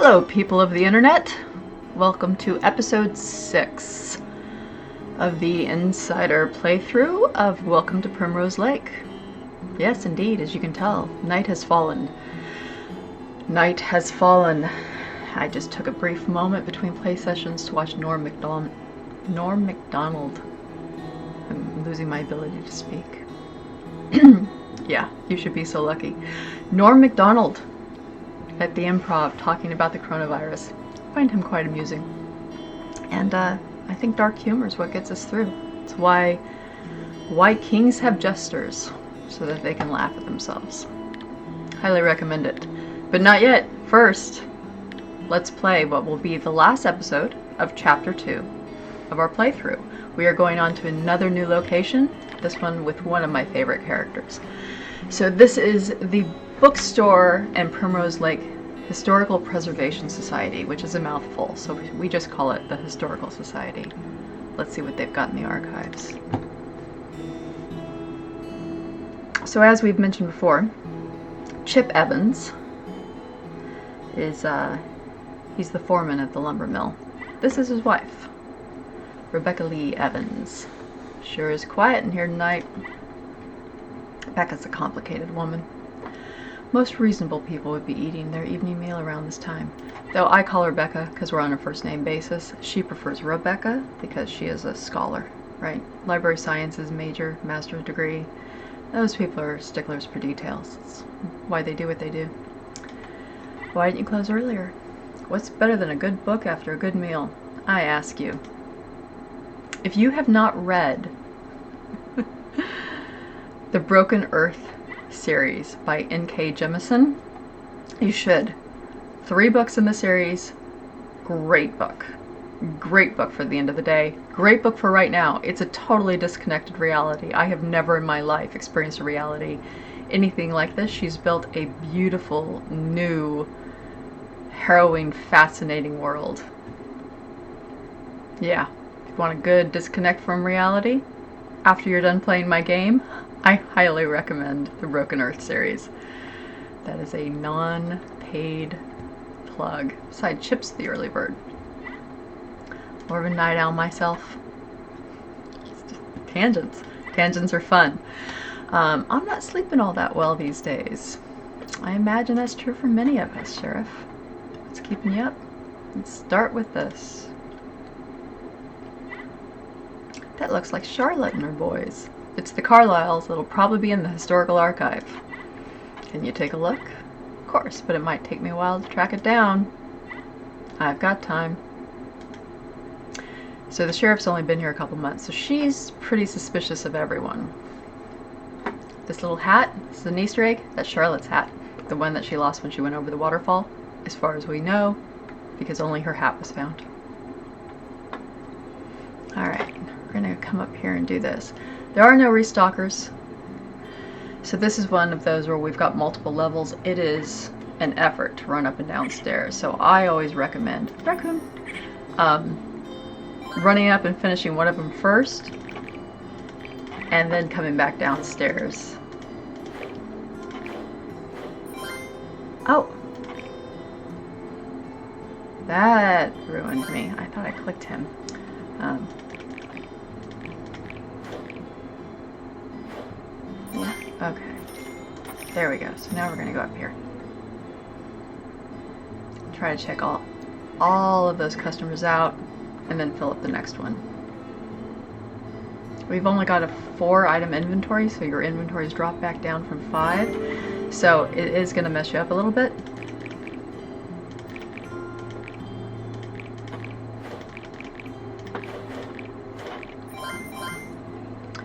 Hello, people of the internet. Welcome to episode 6 of the Insider playthrough of Welcome to Primrose Lake. Yes, indeed, as you can tell, night has fallen. Night has fallen. I just took a brief moment between play sessions to watch Norm Macdonald. I'm losing my ability to speak. Yeah, you should be so lucky. Norm Macdonald at the Improv talking about the coronavirus. I find him quite amusing. And I think dark humor is what gets us through. It's why kings have jesters, so that they can laugh at themselves. Highly recommend it. But not yet. First, let's play what will be the last episode of Chapter 2 of our playthrough. We are going on to another new location, this one with one of my favorite characters. So this is the Bookstore and Primrose Lake Historical Preservation Society, which is a mouthful, so we just call it the Historical Society. Let's see what they've got in the archives. So as we've mentioned before, Chip Evans is he's the foreman at the lumber mill. This is his wife, Rebecca Lee Evans. Sure is quiet in here tonight. Becca's a complicated woman. Most reasonable people would be eating their evening meal around this time. Though I call her Becca because we're on a first name basis. She prefers Rebecca because she is a scholar, right? Library sciences major, master's degree. Those people are sticklers for details. It's why they do what they do. Why didn't you close earlier? What's better than a good book after a good meal? I ask you. If you have not read The Broken Earth series by N.K. Jemisin, you should. 3 books in the series. Great book. Great book for the end of the day. Great book for right now. It's a totally disconnected reality. I have never in my life experienced a reality anything like this. She's built a beautiful, new, harrowing, fascinating world. Yeah. If you want a good disconnect from reality after you're done playing my game, I highly recommend the Broken Earth series. That is a non-paid plug. Besides, Chip's the early bird. More of a night owl myself. Tangents. Tangents are fun. I'm not sleeping all that well these days. I imagine that's true for many of us, Sheriff. What's keeping you up? Let's start with this. That looks like Charlotte and her boys. It's the Carlyles. It'll probably be in the historical archive. Can you take a look? Of course, but it might take me a while to track it down. I've got time. So the sheriff's only been here a couple months, so she's pretty suspicious of everyone. This little hat, this is an Easter egg. That's Charlotte's hat. The one that she lost when she went over the waterfall, as far as we know, because only her hat was found. Alright, we're gonna come up here and do this. There are no restockers. So this is one of those where we've got multiple levels. It is an effort to run up and down stairs. So I always recommend raccoon, running up and finishing one of them first, and then coming back downstairs. Oh! That ruined me. I thought I clicked him. Yeah, okay. There we go. So now we're going to go up here. Try to check all of those customers out and then fill up the next one. We've only got a 4-item inventory, so your inventory's dropped back down from 5. So it is going to mess you up a little bit.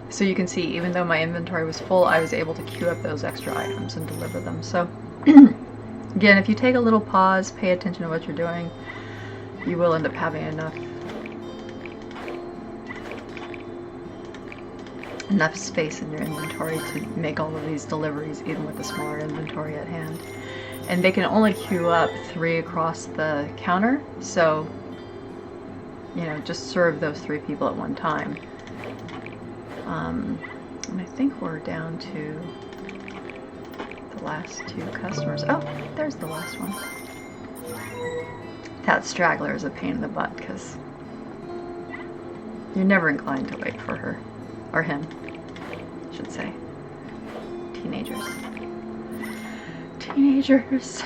So you can see, even though my inventory was full, I was able to queue up those extra items and deliver them. So, again, if you take a little pause, pay attention to what you're doing, you will end up having enough space in your inventory to make all of these deliveries, even with a smaller inventory at hand. And they can only queue up 3 across the counter, so, you know, just serve those 3 people at one time. And I think we're down to the last 2 customers. Oh, there's the last one. That straggler is a pain in the butt because you're never inclined to wait for her. Or him, I should say. Teenagers. Teenagers.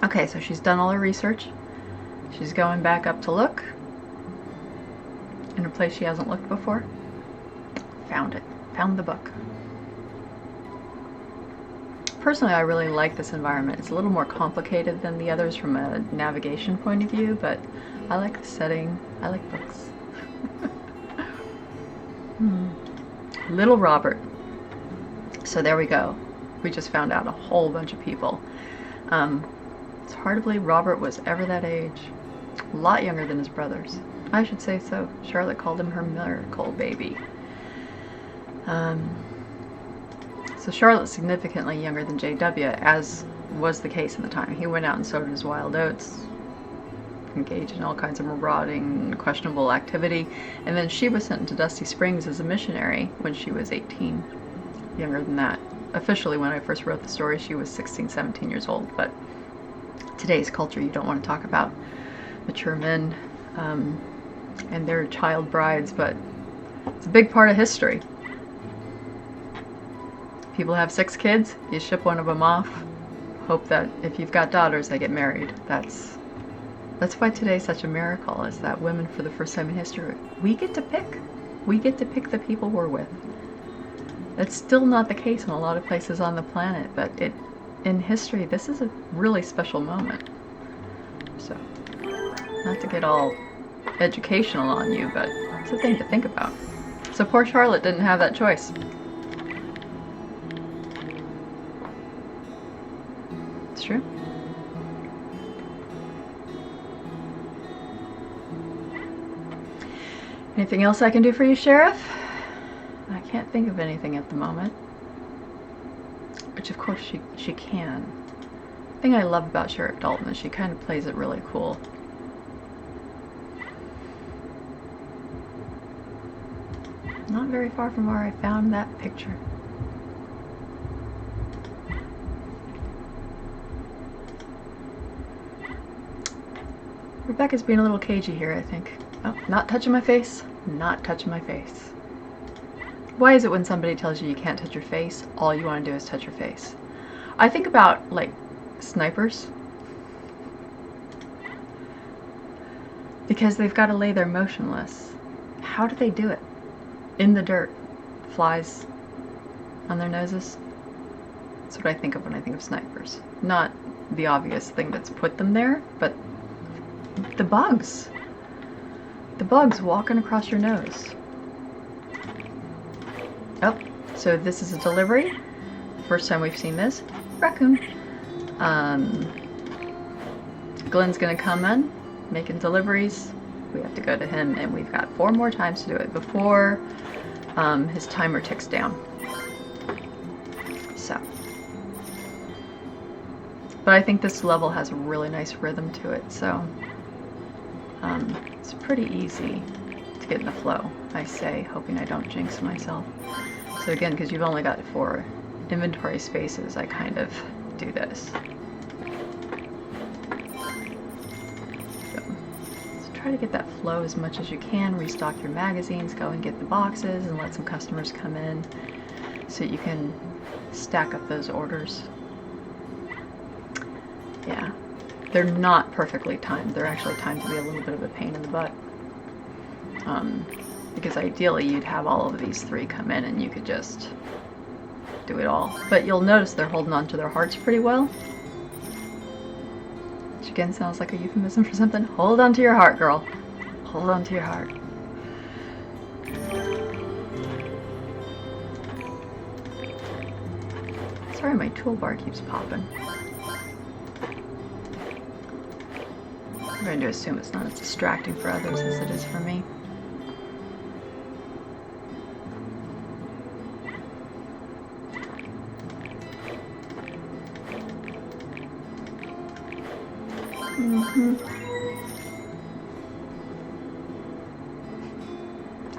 Okay, so she's done all her research. She's going back up to look in a place she hasn't looked before. Found it. Found the book. Personally, I really like this environment. It's a little more complicated than the others from a navigation point of view, but I like the setting. I like books. Little Robert. So there we go. We just found out a whole bunch of people. It's hard to believe Robert was ever that age. A lot younger than his brothers. I should say so. Charlotte called him her miracle baby. So Charlotte's significantly younger than J.W., as was the case in the time. He went out and sowed his wild oats, engaged in all kinds of marauding, questionable activity, and then she was sent to Dusty Springs as a missionary when she was 18, younger than that. Officially, when I first wrote the story, she was 16, 17 years old, but today's culture, you don't want to talk about mature men and their child brides, but it's a big part of history. People have 6 kids, you ship one of them off, hope that if you've got daughters, they get married. That's why today's such a miracle, is that women, for the first time in history, we get to pick. We get to pick the people we're with. That's still not the case in a lot of places on the planet, but in history, this is a really special moment. So, not to get all educational on you, but it's a thing to think about. So poor Charlotte didn't have that choice. It's true. Anything else I can do for you, Sheriff? I can't think of anything at the moment. Which of course she can. The thing I love about Sheriff Dalton is she kind of plays it really cool. Not very far from where I found that picture. Rebecca's being a little cagey here, I think. Oh, not touching my face. Not touching my face. Why is it when somebody tells you you can't touch your face, all you want to do is touch your face? I think about, like, snipers. Because they've got to lay there motionless. How do they do it? In the dirt. Flies on their noses. That's what I think of when I think of snipers. Not the obvious thing that's put them there, but the bugs. The bugs walking across your nose. Oh, so this is a delivery. First time we've seen this. Raccoon. Glenn's gonna come in, making deliveries. We have to go to him, and we've got 4 more times to do it before his timer ticks down. So. But I think this level has a really nice rhythm to it, so it's pretty easy to get in the flow, I say, hoping I don't jinx myself. So again, because you've only got 4 inventory spaces, I kind of do this. So try to get that flow as much as you can, restock your magazines, go and get the boxes, and let some customers come in so you can stack up those orders. Yeah, they're not perfectly timed. They're actually timed to be a little bit of a pain in the butt. Because ideally you'd have all of these 3 come in and you could just do it all. But you'll notice they're holding on to their hearts pretty well. Which again sounds like a euphemism for something. Hold on to your heart, girl. Hold on to your heart. Sorry, my toolbar keeps popping. I'm going to assume it's not as distracting for others as it is for me.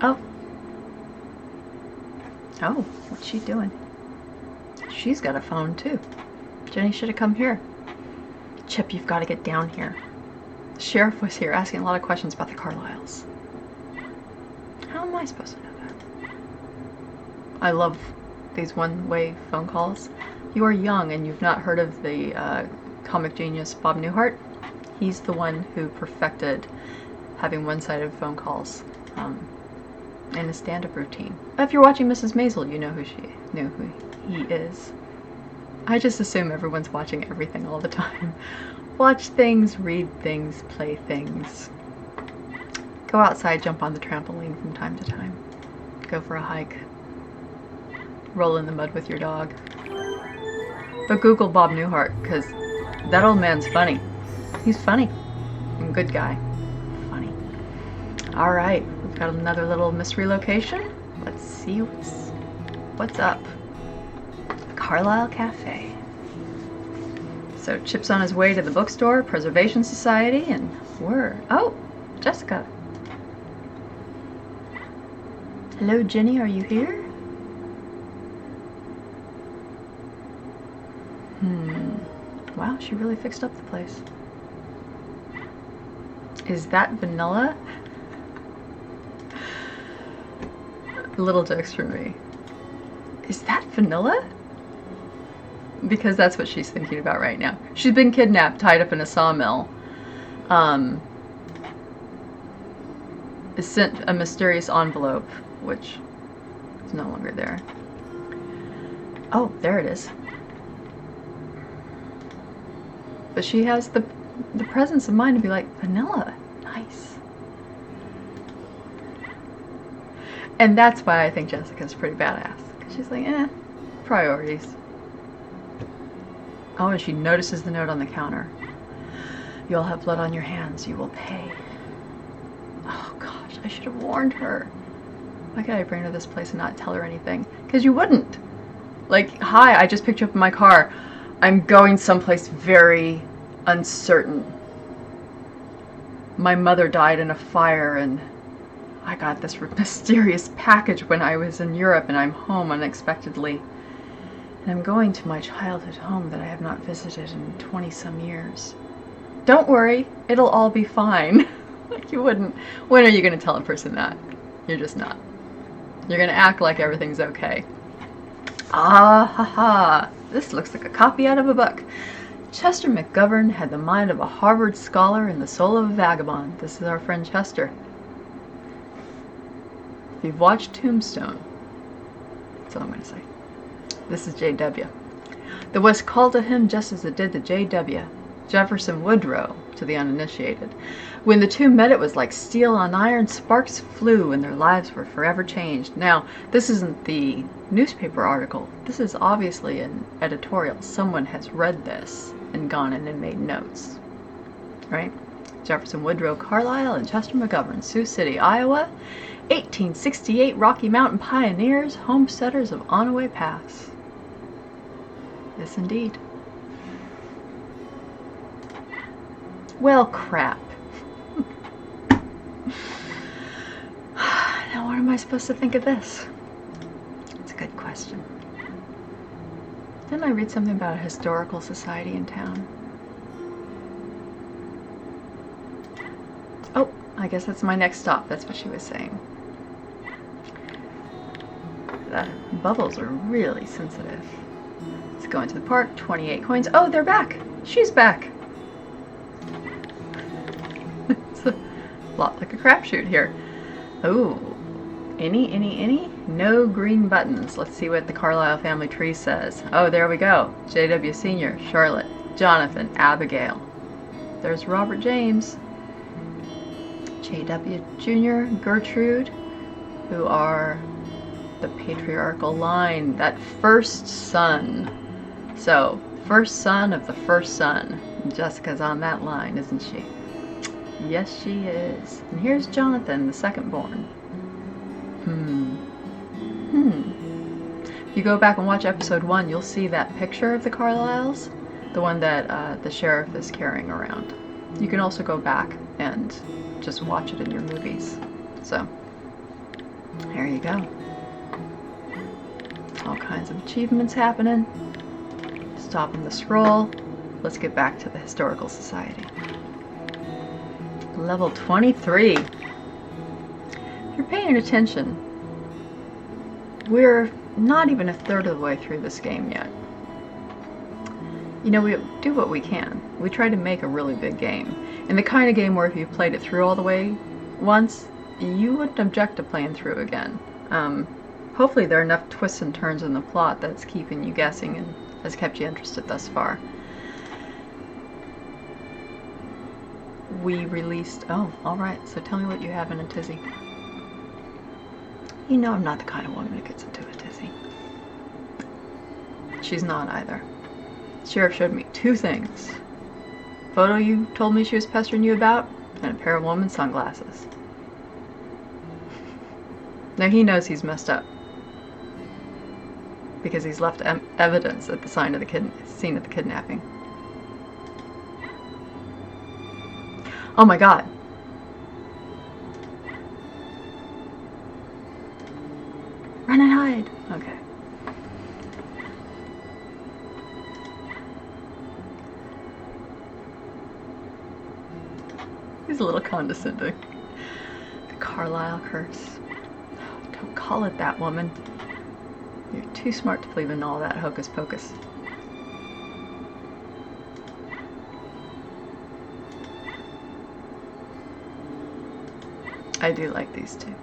Oh. Oh, what's she doing? She's got a phone too. Jenny should have come here. Chip, you've got to get down here. The sheriff was here asking a lot of questions about the Carlyles. How am I supposed to know that? I love these one-way phone calls. You are young and you've not heard of the comic genius Bob Newhart. He's the one who perfected having one-sided phone calls in a stand-up routine. If you're watching Mrs. Maisel, you know who he is. I just assume everyone's watching everything all the time. Watch things, read things, play things. Go outside, jump on the trampoline from time to time. Go for a hike. Roll in the mud with your dog. But Google Bob Newhart, because that old man's funny. He's funny. And a good guy. Funny. Alright, we've got another little mystery location. Let's see what's up. Carlisle Cafe. So Chip's on his way to the Bookstore, Preservation Society, and oh, Jessica. Hello, Jenny, are you here? Wow, she really fixed up the place. Is that vanilla? Little jokes from me. Is that vanilla? Because that's what she's thinking about right now. She's been kidnapped, tied up in a sawmill. Is sent a mysterious envelope, which is no longer there. Oh, there it is. But she has the presence of mind to be like, vanilla, nice. And that's why I think Jessica's pretty badass. Because she's like, priorities. Oh, and she notices the note on the counter. You'll have blood on your hands, you will pay. Oh gosh, I should have warned her. Why could I bring her to this place and not tell her anything? Because you wouldn't. Like, hi, I just picked you up in my car. I'm going someplace very uncertain. My mother died in a fire and I got this mysterious package when I was in Europe and I'm home unexpectedly. And I'm going to my childhood home that I have not visited in 20-some years. Don't worry, it'll all be fine. Like you wouldn't. When are you going to tell a person that? You're just not. You're going to act like everything's okay. Ah ha ha. This looks like a copy out of a book. Chester McGovern had the mind of a Harvard scholar and the soul of a vagabond. This is our friend Chester. If you've watched Tombstone, that's all I'm going to say. This is J.W. The West called to him just as it did to J.W. Jefferson Woodrow, to the uninitiated. When the two met, it was like steel on iron. Sparks flew and their lives were forever changed. Now, this isn't the newspaper article. This is obviously an editorial. Someone has read this and gone in and made notes. Right? Jefferson Woodrow Carlyle and Chester McGovern, Sioux City, Iowa, 1868. Rocky Mountain pioneers, homesteaders of Onaway Pass. Yes, indeed. Well, crap. Now what am I supposed to think of this? It's a good question. Didn't I read something about a historical society in town? Oh, I guess that's my next stop. That's what she was saying. The bubbles are really sensitive. Let's go into the park. 28 coins. Oh, they're back. She's back. It's a lot like a crapshoot here. Oh, any? No green buttons. Let's see what the Carlisle family tree says. Oh, there we go. J.W. Sr., Charlotte, Jonathan, Abigail. There's Robert James. J.W. Jr., Gertrude, who are the patriarchal line, that first son. So, first son of the first son. Jessica's on that line, isn't she? Yes, she is. And here's Jonathan, the second born. If you go back and watch episode 1, you'll see that picture of the Carlyles, the one that the sheriff is carrying around. You can also go back and just watch it in your movies. So, there you go. All kinds of achievements happening. Stopping the scroll. let's get back to the Historical Society. Level 23. If you're paying attention, we're not even a third of the way through this game yet. You know, we do what we can. We try to make a really big game. And the kind of game where if you played it through all the way once, you wouldn't object to playing through again. Hopefully there are enough twists and turns in the plot that's keeping you guessing and has kept you interested thus far. We released... Oh, alright, so tell me what you have in a tizzy. You know I'm not the kind of woman who gets into a tizzy. She's not either. Sheriff showed me 2 things. Photo you told me she was pestering you about, and a pair of woman's sunglasses. Now he knows he's messed up. Because he's left evidence at the scene of the kidnapping. Oh my god. Run and hide. Okay. He's a little condescending. The Carlisle curse. Oh, don't call it that, woman. You're too smart to believe in all that hocus pocus. I do like these 2.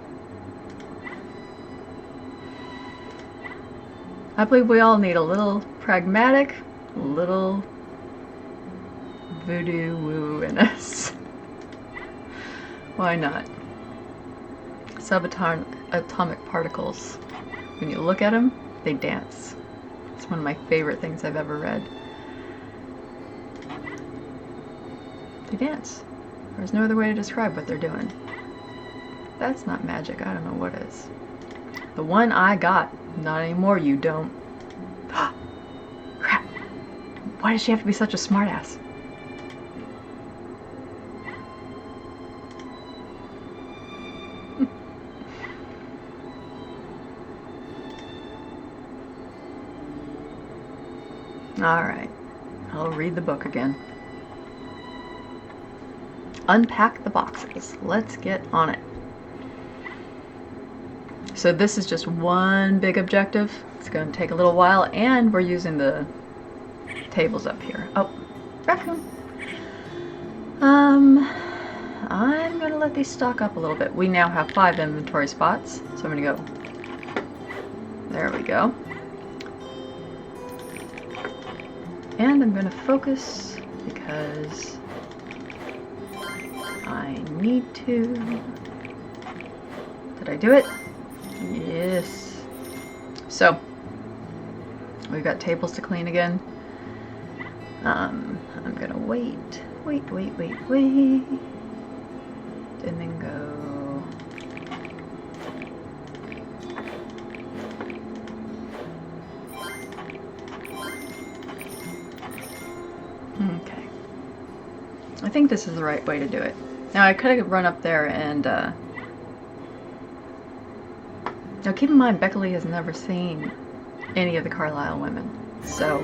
I believe we all need a little pragmatic, a little voodoo woo in us. Why not? Subatomic particles. When you look at them, they dance. It's one of my favorite things I've ever read. They dance. There's no other way to describe what they're doing. That's not magic. I don't know what is. The one I got. Not anymore, you don't. Crap. Why does she have to be such a smartass? Alright, I'll read the book again. Unpack the boxes. Let's get on it. So this is just one big objective. It's going to take a little while, and we're using the tables up here. Oh, raccoon. I'm going to let these stock up a little bit. We now have 5 inventory spots, so I'm going to go. There we go. And I'm going to focus because I need to. Did I do it? Yes. So, we've got tables to clean again. I'm going to wait. And then go. Okay. I think this is the right way to do it. Now I could have run up there and now keep in mind Beckley has never seen any of the Carlisle women, so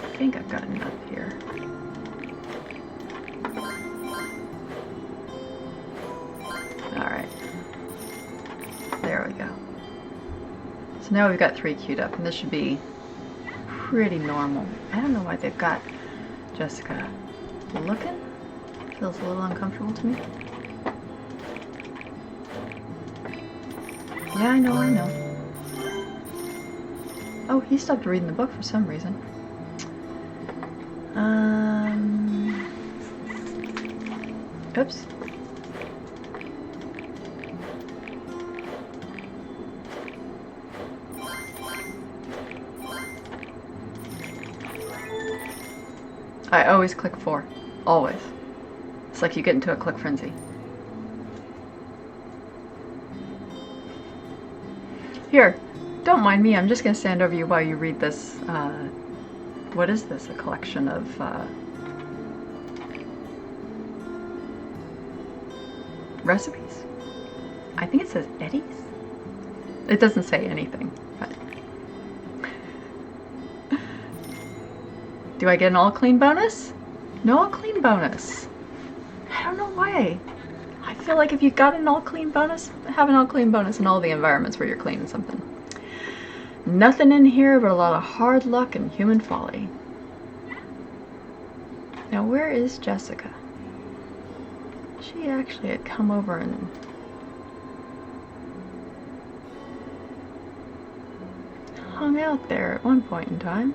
I think I've got enough here. Alright. There we go. So now we've got 3 queued up, and this should be pretty normal. I don't know why they've got Jessica looking. Feels a little uncomfortable to me. Yeah, I know. Oh, he stopped reading the book for some reason. Oops. I always click 4. Always. It's like you get into a click frenzy. Here, don't mind me. I'm just going to stand over you while you read this. What is this? A collection of recipes? I think it says Eddie's. It doesn't say anything, but. Do I get an all clean bonus? No all clean bonus. I don't know why. I feel like if you got an all clean bonus, have an all clean bonus in all the environments where you're cleaning something. Nothing in here but a lot of hard luck and human folly. Now where is Jessica? She actually had come over and hung out there at one point in time.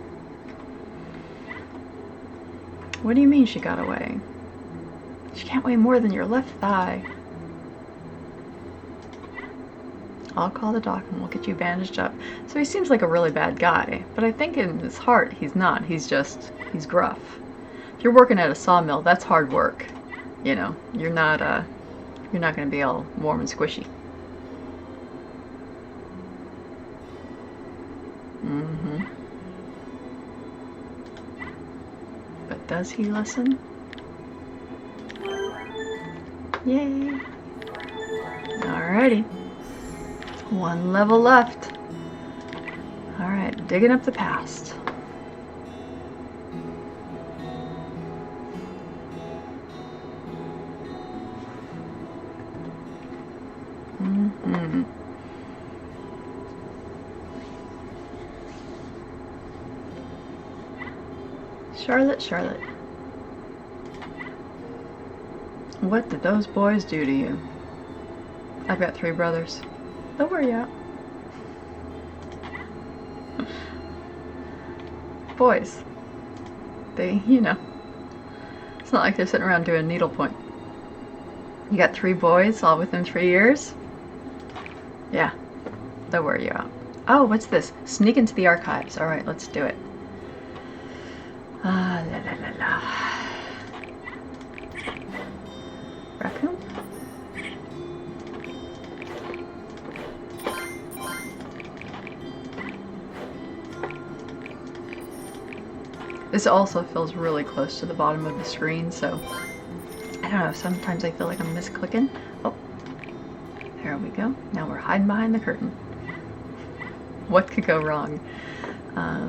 What do you mean she got away? She can't weigh more than your left thigh. I'll call the doc and we'll get you bandaged up. So he seems like a really bad guy, but I think in his heart he's not. He's gruff. If you're working at a sawmill, that's hard work. You know, you're not going to be all warm and squishy. Mm-hmm. But does he listen? Yay! Alrighty. One level left. Alright, digging up the past. Mm-hmm. Charlotte. What did those boys do to you? I've got 3 brothers. They'll wear you out. Boys. They, you know. It's not like they're sitting around doing needlepoint. You got 3 boys all within 3 years? Yeah. They'll wear you out. Oh, what's this? Sneak into the archives. Alright, let's do it. Ah, la la la la. Raccoon? This also feels really close to the bottom of the screen, so I don't know, sometimes I feel like I'm misclicking. Oh, there we go. Now we're hiding behind the curtain. What could go wrong? I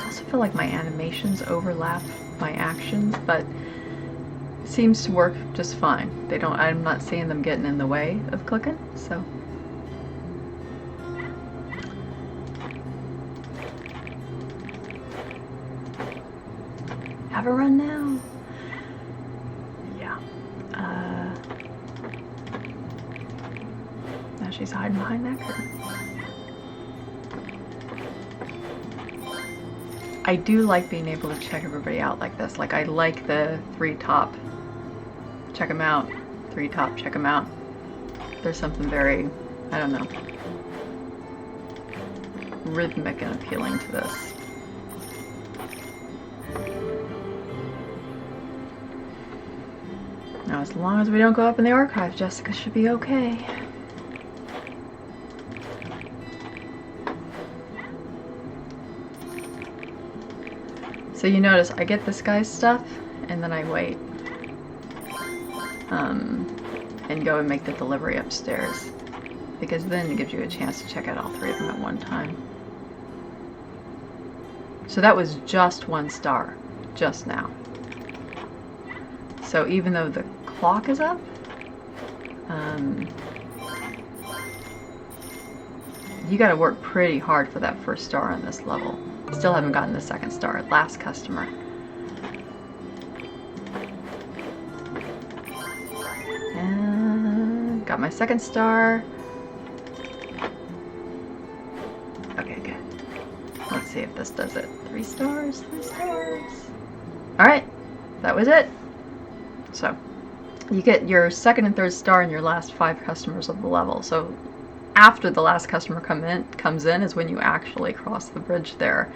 also feel like my animations overlap my actions, but it seems to work just fine. I'm not seeing them getting in the way of clicking, so. Have a run now. Yeah. Now she's hiding behind that curtain. I do like being able to check everybody out like this. Like, I like the 3 top, check them out, 3 top, check them out. There's something very, I don't know, rhythmic and appealing to this. Now, as long as we don't go up in the archives, Jessica should be okay. So you notice I get this guy's stuff and then I wait and go and make the delivery upstairs, because then it gives you a chance to check out all 3 of them at one time. So that was just 1 star just now. So even though the clock is up, you got to work pretty hard for that 1st star on this level. Still haven't gotten the 2nd star. Last customer. And got my 2nd star. Okay, good. Let's see if this does it. 3 stars, 3 stars. Alright, that was it. So, you get your 2nd and 3rd star in your last 5 customers of the level. So, after the last customer comes in is when you actually cross the bridge there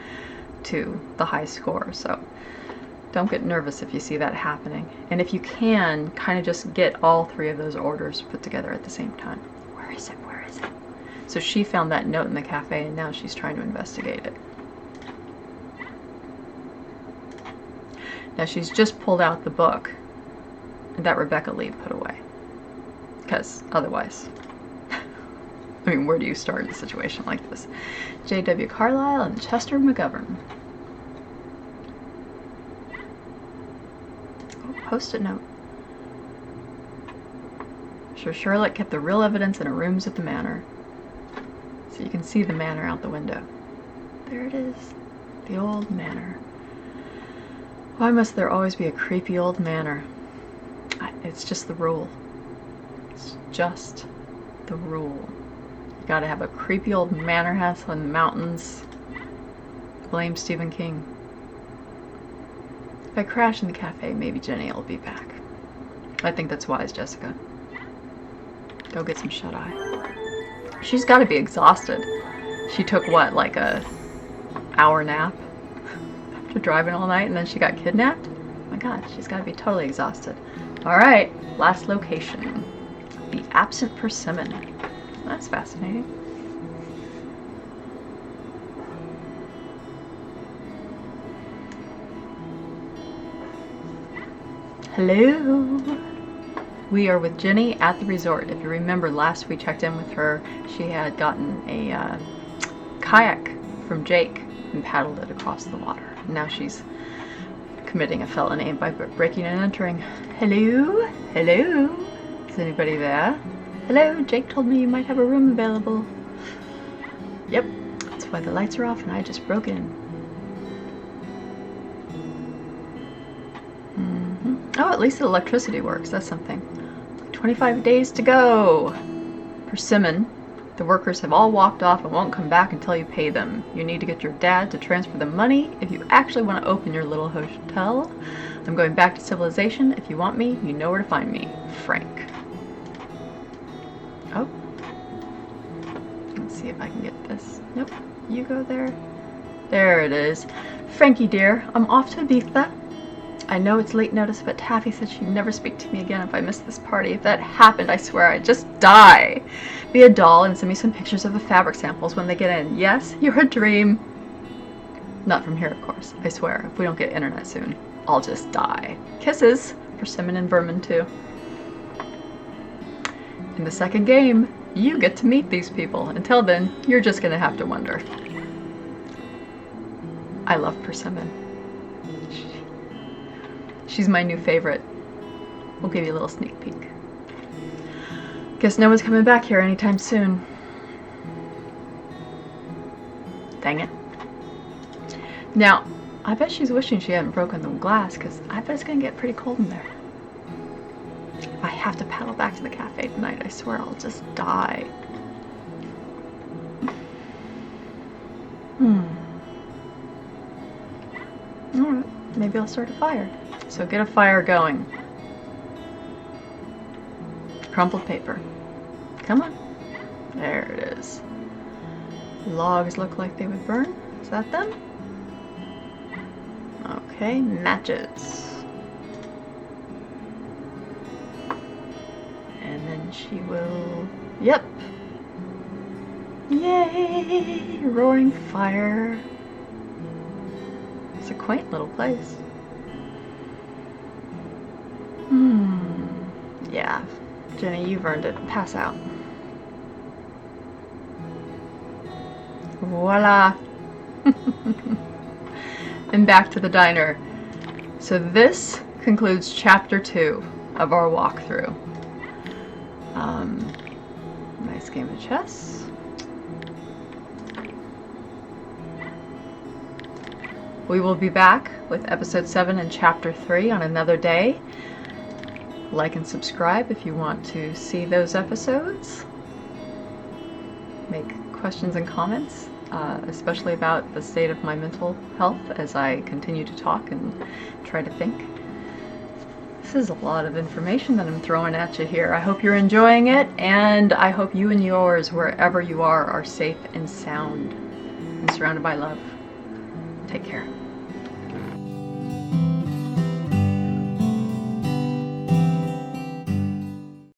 to the high score. So don't get nervous if you see that happening. And if you can, kind of just get all 3 of those orders put together at the same time. Where is it? Where is it? So she found that note in the cafe and now she's trying to investigate it. Now she's just pulled out the book that Rebecca Lee put away. Because otherwise, I mean, where do you start in a situation like this? J.W. Carlyle and Chester McGovern. Oh, post-it note. Sir Charlotte kept the real evidence in her rooms at the manor. So you can see the manor out the window. There it is. The old manor. Why must there always be a creepy old manor? It's just the rule. It's just the rule. You gotta have a creepy old manor house in the mountains. Blame Stephen King. If I crash in the cafe, maybe Jenny will be back. I think that's wise, Jessica. Go get some shut-eye. She's gotta be exhausted. She took, what, like a hour nap after driving all night, and then she got kidnapped? Oh my god, she's gotta be totally exhausted. Alright, last location. The Absent Persimmon. That's fascinating. Hello! We are with Jenny at the resort. If you remember, last we checked in with her, she had gotten a kayak from Jake and paddled it across the water. Now she's committing a felony by breaking and entering. Hello? Hello? Is anybody there? Hello, Jake told me you might have a room available. Yep, that's why the lights are off and I just broke in. Oh, at least the electricity works. That's something. 25 days to go. Persimmon. The workers have all walked off and won't come back until you pay them. You need to get your dad to transfer the money if you actually want to open your little hotel. I'm going back to civilization. If you want me, you know where to find me. Frank. Oh. Let's see if I can get this. Nope. You go there. There it is. Frankie dear, I'm off to Ibiza. I know it's late notice, but Taffy said she'd never speak to me again if I missed this party. If that happened, I swear I'd just die. Be a doll and send me some pictures of the fabric samples when they get in. Yes, you're a dream. Not from here, of course. I swear, if we don't get internet soon, I'll just die. Kisses. Persimmon and Vermin, too. In the second game, you get to meet these people. Until then, you're just gonna have to wonder. I love Persimmon. She's my new favorite. We'll give you a little sneak peek. Guess no one's coming back here anytime soon. Dang it. Now, I bet she's wishing she hadn't broken the glass, because I bet it's going to get pretty cold in there. If I have to paddle back to the cafe tonight, I swear I'll just die. Alright, maybe I'll start a fire. So get a fire going. Crumpled paper. Come on. There it is. Logs look like they would burn. Is that them? Okay, matches. And then she will... Yep. Yay! Roaring fire. It's a quaint little place. Yeah, Jenny, you've earned it. Pass out. Voila! And back to the diner. So this concludes chapter 2 of our walkthrough. Nice game of chess. We will be back with episode 7 and chapter 3 on another day. Like and subscribe if you want to see those episodes. Make questions and comments, especially about the state of my mental health as I continue to talk and try to think. This is a lot of information that I'm throwing at you here. I hope you're enjoying it, and I hope you and yours, wherever you are safe and sound and surrounded by love. Take care.